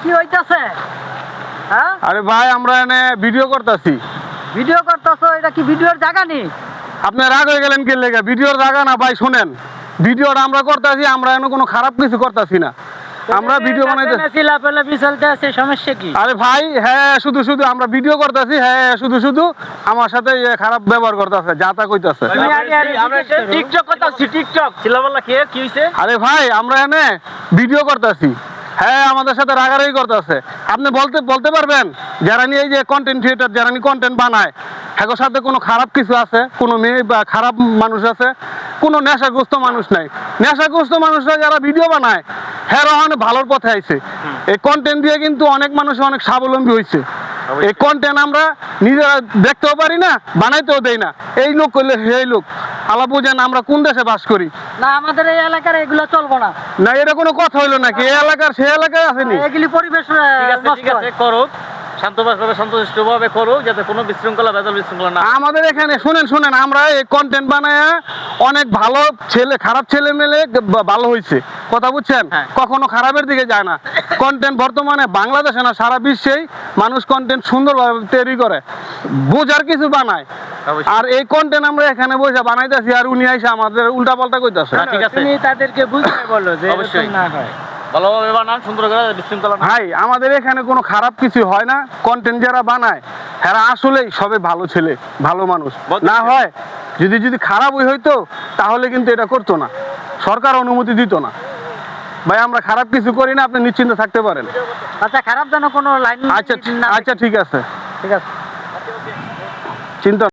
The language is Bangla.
কি হইতাছে? হ্যাঁ আরে ভাই আমরা এনে ভিডিও করতেছি। ভিডিও করতেছো? এটা কি ভিডিওর জায়গা নেই? আপনি রাগ হয়ে গেলেন কি লেগে? ভিডিওর জায়গা না ভাই, শুনেন, ভিডিওটা আমরা করতেছি, আমরা এনে কোনো খারাপ কিছু করতেছি না, আমরা ভিডিও বানাইতেছি। সমস্যা কি? আরে ভাই হ্যাঁ শুধু শুধু আমরা ভিডিও করতেছি, হ্যাঁ শুধু শুধু আমার সাথে খারাপ ব্যবহার করতেছে, যা তা কইতাছে। টিকটক করতেছি, টিকটক চিল্লাপাল্লা কি হইছে? আরে ভাই আমরা এনে ভিডিও করতেছি, হ্যাঁ আমাদের সাথে রাগারাগি করতেছে। আপনি বলতে পারবেন যারা নিয়ে এই যে কন্টেন্ট ক্রিয়েটর, যারা নিয়ে কন্টেন্ট বানায়, হ্যাঁ সাথে কোনো খারাপ কিছু আছে? কোনো মেয়ে বা খারাপ মানুষ আছে? কোনো নেশাগ্রস্ত মানুষ নাই। নেশাগ্রস্ত মানুষরা যারা ভিডিও বানায় হ্যাঁ অনেক ভালোর পথে আইছে। এই কন্টেন্ট দিয়ে কিন্তু অনেক মানুষ অনেক স্বাবলম্বী হয়েছে। এই কন্টেন্ট আমরা নিজেরা দেখতেও পারি না, বানাইতেও দেই না। এই লোক করলে সেই লোক আলা বুঝেন আমরা কোন দেশে বাস করি? না আমাদের এই এলাকার এগুলো চলবো না। না এটা কোনো কথা হইলো নাকি? এই এলাকার সেই এলাকায় আসেনি। এগুলি পরিবেশ ঠিক আছে করুক, শান্তভাবে শান্তশিষ্টভাবে করুক, যাতে কোনো বিশৃঙ্খলা ভেজাল বিশৃঙ্খলা না। আমাদের এখানে শুনেন আমরা এই কন্টেন্ট বানায় অনেক ভালো ছেলে, খারাপ ছেলে মেলে ভালো হয়েছে, কথা বুঝছেন? কখনো খারাপের দিকে যায় না। কন্টেন্ট বর্তমানে বাংলাদেশে না সারা বিশ্বেই মানুষ কন্টেন্ট সুন্দরভাবে তৈরি করে, বোঝার কিছু বানায়। আর এই কন্টেন্ট আমরা এখানে বসে বানাইতেছি, আর উনি আইসা আমাদের উল্টা পাল্টা কইতাছে। ঠিক আছে, তুমি তাদেরকে বুঝতে বলো যে অবশ্যই না হয়, ভালোভাবে বানান, সুন্দর করে, বিশৃঙ্খলা না। ভাই আমাদের এখানে কোনো খারাপ কিছু হয় না। কন্টেন্ট যারা বানায় এরা আসলেই সবে ভালো ছেলে, ভালো মানুষ। না হয় যদি খারাপই হইতো তাহলে কিন্তু এটা করতো না, সরকার অনুমতি দিত না। ভাই আমরা খারাপ কিছু করি না, আপনি নিশ্চিন্ত থাকতে পারেন। আচ্ছা খারাপ যেন কোনো লাইন। আচ্ছা ঠিক আছে, ঠিক আছে, চিন্তা